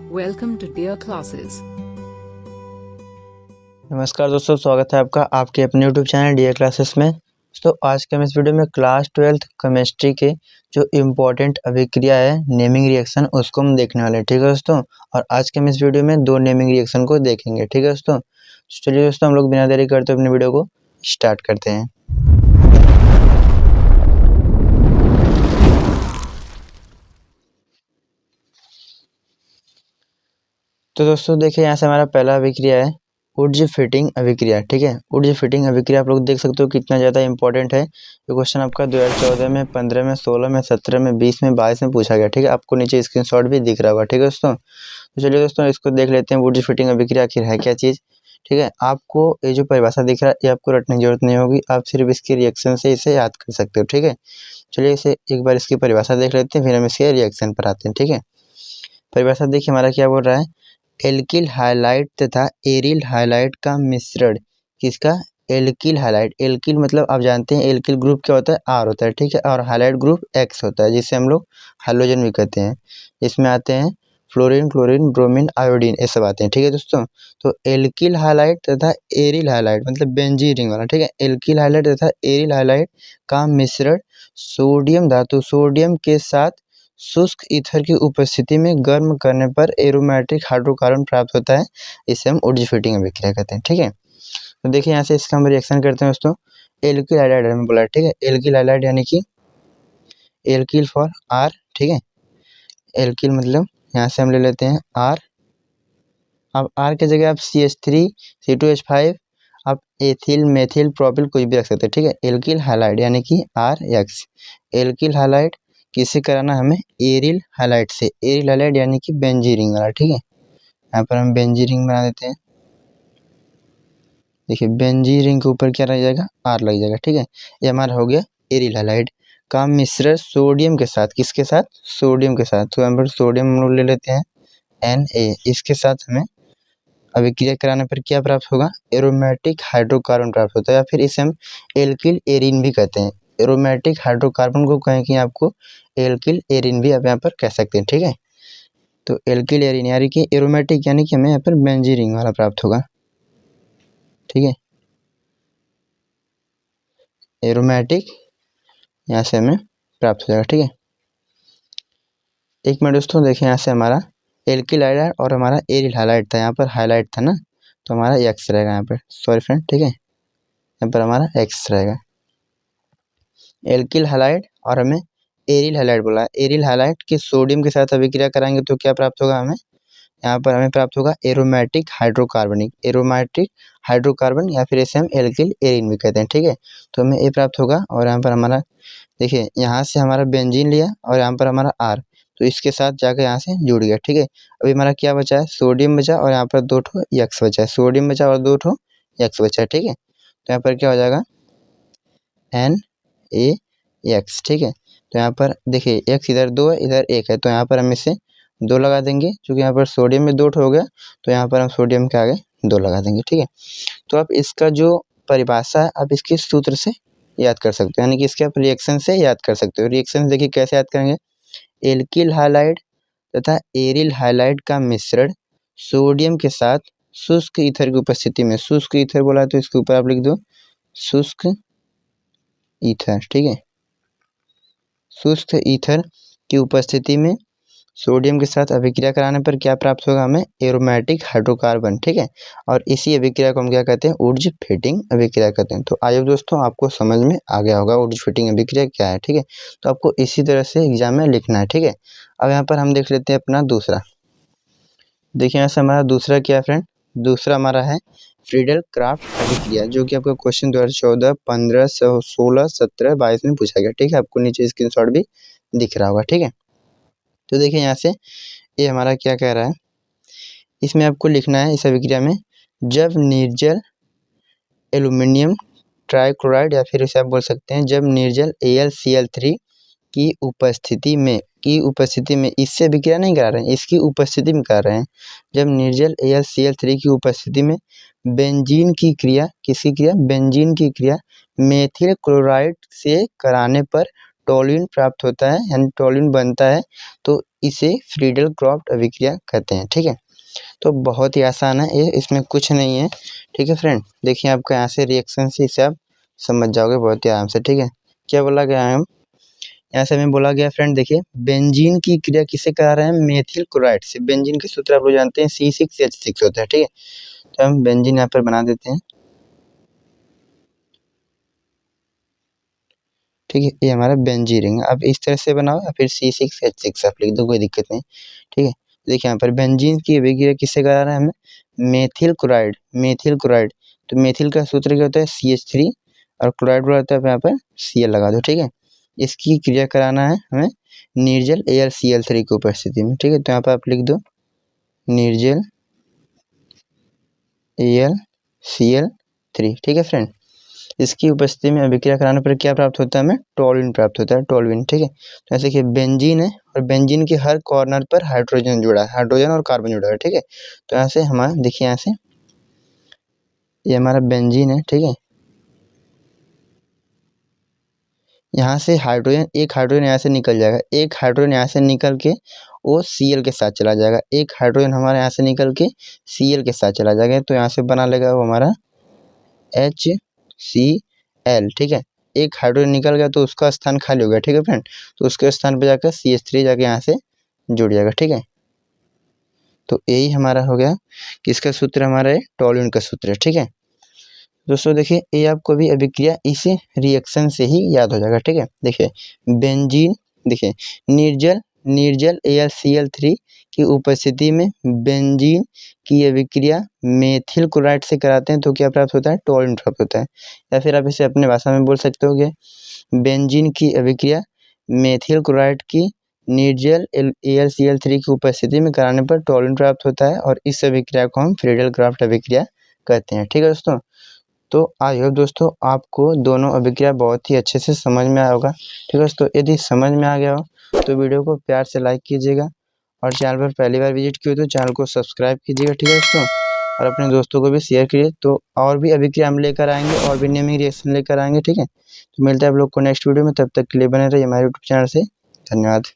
Welcome to Dear Classes. नमस्कार दोस्तों, स्वागत है आपका आपके अपने यूट्यूब चैनल डियर क्लासेस में। तो आज के हम इस वीडियो में क्लास 12th केमिस्ट्री के जो इम्पोर्टेंट अभिक्रिया है नेमिंग रिएक्शन उसको हम देखने वाले हैं। ठीक है दोस्तों, और आज के हम इस वीडियो में दो नेमिंग रिएक्शन को देखेंगे। ठीक है दोस्तों, चलिए दोस्तों हम लोग बिना देरी करते अपने वीडियो को स्टार्ट करते हैं। तो दोस्तों देखिए, यहाँ से हमारा पहला अभिक्रिया है ऊर्जा फिटिंग अभिक्रिया। ठीक है, ऊर्जा फिटिंग अभिक्रिया आप लोग देख सकते हो कितना ज़्यादा इंपॉर्टेंट है। ये क्वेश्चन आपका 2014 में, 15 में, 16 में, 17 में, 20 में, 22 में पूछा गया। ठीक है, आपको नीचे स्क्रीनशॉट भी दिख रहा होगा। ठीक है दोस्तों, तो चलिए दोस्तों इसको देख लेते हैं ऊर्जा फिटिंग अभिक्रिया आखिर है क्या चीज़। ठीक है, आपको ये जो परिभाषा दिख रहा है ये आपको रटने की जरूरत नहीं होगी, आप सिर्फ इसके रिएक्शन से इसे याद कर सकते हो। ठीक है, चलिए इसे एक बार इसकी परिभाषा देख लेते हैं, फिर हम इसके रिएक्शन पर आते हैं। ठीक है, परिभाषा देखिए हमारा क्या बोल रहा है, एल्किल हाइलाइट तथा एरिल हाइलाइट का मिश्रण। किसका? Alkyl highlight. एल्किल मतलब आप जानते हैं एल्किल ग्रुप क्या होता है, आर होता है। ठीक है, और हाइलाइट ग्रुप एक्स होता है, जिसे हम लोग हाइड्रोजन भी कहते हैं। इसमें आते हैं फ्लोरीन, क्लोरीन, ब्रोमीन, आयोडीन, ये सब आते हैं। ठीक है दोस्तों, तो एल्किल हाइलाइट तथा एरिल हाइलाइट मतलब बेंजीन रिंग वाला। ठीक है, एल्किल हाइलाइट तथा एरिल हाइलाइट का मिश्रण सोडियम धातु सोडियम के साथ शुष्क ईथर की उपस्थिति में गर्म करने पर एरोमेटिक हाइड्रोकार्बन प्राप्त होता है। इसे हम ऊर्जा फिटिंग अभिक्रिया कहते हैं। ठीक है, तो देखिए यहाँ से इसका हम रिएक्शन करते हैं दोस्तों। एल्किल हाइलाइड हमें बोला है। ठीक है, एल्किल हाइलाइड यानी कि एल्किल फॉर आर। ठीक है, एल्किल मतलब यहाँ से हम ले लेते हैं आर। अब आर की जगह आप CH3 C2H5 आप एथिल मेथिल प्रोपिल कुछ भी रख सकते हैं। ठीक है, एल्किल हाइलाइड यानी कि RX। एल्किल हाइलाइड किससे कराना हमें? एरिल हाइलाइट से। एरिल हाइलाइड यानी कि बेंजीन रिंग वाला। ठीक है, यहाँ पर हम बेंजीन रिंग बना देते हैं। देखिए बेंजीन रिंग के ऊपर क्या लग जाएगा? आर लग जाएगा। ठीक है, ये हमारा हो गया एरिल हाइलाइड का मिश्रण सोडियम के साथ। किसके साथ? सोडियम के साथ। तो यहाँ पर सोडियम हम लोग ले लेते हैं Na। इसके साथ हमें अभिक्रिया कराने पर क्या प्राप्त होगा? एरोमेटिक हाइड्रोकार्बन प्राप्त होता है, या फिर इसे हम एल्किल एरिन भी कहते हैं। एरोमेटिक हाइड्रोकार्बन को कहें कि आपको एल्किल एरिन भी आप यहाँ पर कह सकते हैं। ठीक है, तो एल्किल एरिन यानी कि एरोमेटिक यानी कि हमें यहाँ पर बेंजीन रिंग वाला प्राप्त होगा। ठीक है, एरोमेटिक यहाँ से हमें प्राप्त हो जाएगा। ठीक है, एक मिनट दोस्तों, देखिए यहाँ से हमारा एल्किल हाइलाइट और हमारा एरिल हाइलाइट था, यहाँ पर हाइलाइट था ना, तो हमारा एक्स रहेगा यहाँ पर। सॉरी फ्रेंड, ठीक है, यहाँ पर हमारा एक्स रहेगा। एल्किल हाइलाइट और हमें एरिल हाइलाइट बोला है। एरिल हाइलाइट के सोडियम के साथ अभिक्रिया कराएंगे तो क्या प्राप्त होगा हमें? यहाँ पर हमें प्राप्त होगा एरोमेटिक हाइड्रोकार्बनिक। एरोमेटिक हाइड्रोकार्बन या फिर इसे हम एल्किल एरिन भी कहते हैं। ठीक है, तो हमें ये प्राप्त होगा। और यहाँ पर हमारा देखिए यहाँ से हमारा बेंजीन लिया और यहाँ पर हमारा आर, तो इसके साथ जाकर यहाँ से जुड़ गया। ठीक है, अभी हमारा क्या बचा है? सोडियम बचा और यहाँ पर 2 ठो एक्स बचा है। सोडियम बचा और 2 ठो एक्स बचा है। ठीक है, तो यहाँ पर क्या हो जाएगा? NaX। ठीक है, तो यहाँ पर देखिए एक्स इधर 2 है, इधर 1 है, तो यहाँ पर हम इसे 2 लगा देंगे। क्योंकि यहाँ पर सोडियम में 2 ठो हो गया, तो यहाँ पर हम सोडियम के आगे 2 लगा देंगे। ठीक है, तो आप इसका जो परिभाषा है आप इसके सूत्र से याद कर सकते हो, यानी कि इसके आप रिएक्शन से याद कर सकते हो। रिएक्शन देखिए कैसे याद करेंगे? एल्किल हाइलाइड तथा एरिल हाइलाइड का मिश्रण सोडियम के साथ शुष्क ईथर की उपस्थिति में। शुष्क ईथर बोला है तो इसके ऊपर आप लिख दो शुष्क ईथर। ठीक है, शुष्क ईथर की उपस्थिति में सोडियम के साथ अभिक्रिया कराने पर क्या प्राप्त होगा हमें? Aromatic hydrocarbon. ठीक है, और इसी अभिक्रिया को हम क्या कहते हैं? ऊर्जा फिटिंग अभिक्रिया कहते हैं। तो आइए दोस्तों आपको समझ में आ गया होगा ऊर्जा फिटिंग अभिक्रिया क्या है। ठीक है, तो आपको इसी तरह से एग्जाम में लिखना है। ठीक है, अब यहाँ पर हम देख लेते हैं अपना दूसरा। देखिए यहाँ से हमारा दूसरा क्या है फ्रेंड? दूसरा हमारा है फ्रीडल क्राफ्ट अभिक्रिया, जो कि आपका क्वेश्चन 2014, 15, 16, 17, 22 में पूछा गया। ठीक है, आपको नीचे स्क्रीनशॉट भी दिख रहा होगा। ठीक है, तो देखिए यहाँ से ये हमारा क्या कह रहा है, इसमें आपको लिखना है इस अभिक्रिया में जब निर्जल एल्यूमिनियम ट्राइक्लोराइड या फिर इसे आप बोल सकते हैं जब निर्जल AlCl3 की उपस्थिति में इससे अभिक्रिया नहीं करा रहे हैं, इसकी उपस्थिति में कर रहे हैं। जब निर्जल AlCl3 की उपस्थिति में बेंजीन की क्रिया, किसकी क्रिया? बेंजीन की क्रिया मेथिल क्लोराइड से कराने पर टोल्यूइन प्राप्त होता है, यानी टोल्यूइन बनता है। तो इसे फ्रीडल क्रॉफ्ट अभिक्रिया कहते हैं। ठीक है, तो बहुत ही आसान है ये, इसमें कुछ नहीं है। ठीक है फ्रेंड, देखिए आपको यहाँ से रिएक्शन से इसे आप समझ जाओगे बहुत ही आराम से। ठीक है, क्या बोला गया है, हम यहाँ से हमें बोला गया फ्रेंड, देखिए बेंजीन की क्रिया किसे करा रहे हैं, मेथिल क्लोराइड से। बेंजीन के सूत्र आप लोग जानते हैं C6H6 होता है। ठीक है, तो हम बेंजीन यहाँ पर बना देते हैं। ठीक है, ये हमारा बेंजीन रिंग, अब इस तरह से बनाओ या फिर C6H6 आप लिख दो, कोई दिक्कत नहीं। ठीक है, देखिए यहाँ पर बेंजीन की अभिक्रिया किससे करा रहा है हमें, मेथिल क्लोराइड। मेथिल क्लोराइड, तो मेथिल का सूत्र क्या होता है CH3 और क्लोराइड होता है यहाँ पर Cl लगा दो। ठीक है, इसकी क्रिया कराना है हमें निर्जल AlCl3 की उपस्थिति में। ठीक है, तो यहाँ पर आप लिख दो निर्जल AlCl3। ठीक है फ्रेंड, इसकी उपस्थिति में अभिक्रिया कराने पर क्या प्राप्त होता है, हमें टोल्यूइन प्राप्त होता है, टोल्यूइन। ठीक है, तो ऐसे कि बेंजीन है और बेंजीन के हर कॉर्नर पर हाइड्रोजन जुड़ा है, हाइड्रोजन और कार्बन जुड़ा है। ठीक है, तो यहाँ से हमारा देखिए, यहाँ से ये हमारा बेंजीन है। ठीक है, यहाँ से हाइड्रोजन, एक हाइड्रोजन यहाँ से निकल जाएगा, एक हाइड्रोजन यहाँ से निकल के वो Cl के साथ चला जाएगा, एक हाइड्रोजन हमारे यहाँ से निकल के Cl के साथ चला जाएगा, तो यहाँ से बना लेगा वो हमारा HCl। ठीक है, एक हाइड्रोजन निकल गया तो उसका स्थान खाली हो गया। ठीक है फ्रेंड, तो उसके स्थान पे जाकर CH3 जाके यहाँ से जुड़ जाएगा। ठीक है, तो यही हमारा हो गया, किसका सूत्र हमारा है, टोल्यूइन का सूत्र है। ठीक है दोस्तों, देखिए ये आपको भी अभिक्रिया इस रिएक्शन से ही याद हो जाएगा। ठीक है, देखिए बेंजीन, देखिए निर्जल AlCl3 की उपस्थिति में बेंजीन की अभिक्रिया मेथिल क्लोराइड से कराते हैं तो क्या प्राप्त होता है, टोल्यूइन प्राप्त होता है। या फिर आप इसे अपने भाषा में बोल सकते हो कि बेंजीन की अभिक्रिया मेथिल क्लोराइड की निर्जल AlCl3 की उपस्थिति में कराने पर टोल्यूइन प्राप्त होता है, और इस अभिक्रिया को हम फ्रीडल क्राफ्ट अभिक्रिया कहते हैं। ठीक है दोस्तों, तो आई होप दोस्तों आपको दोनों अभिक्रिया बहुत ही अच्छे से समझ में आया होगा। ठीक है दोस्तों, यदि समझ में आ गया हो तो वीडियो को प्यार से लाइक कीजिएगा, और चैनल पर पहली बार विजिट किए तो चैनल को सब्सक्राइब कीजिएगा। ठीक है दोस्तों, और अपने दोस्तों को भी शेयर कीजिए, तो और भी अभिक्रिया हम लेकर आएंगे और भी नेमिंग रिएक्शन लेकर आएंगे। ठीक है, तो मिलते हैं आप लोग को नेक्स्ट वीडियो में, तब तक के लिए बने रहिए हमारे यूट्यूब चैनल से। धन्यवाद।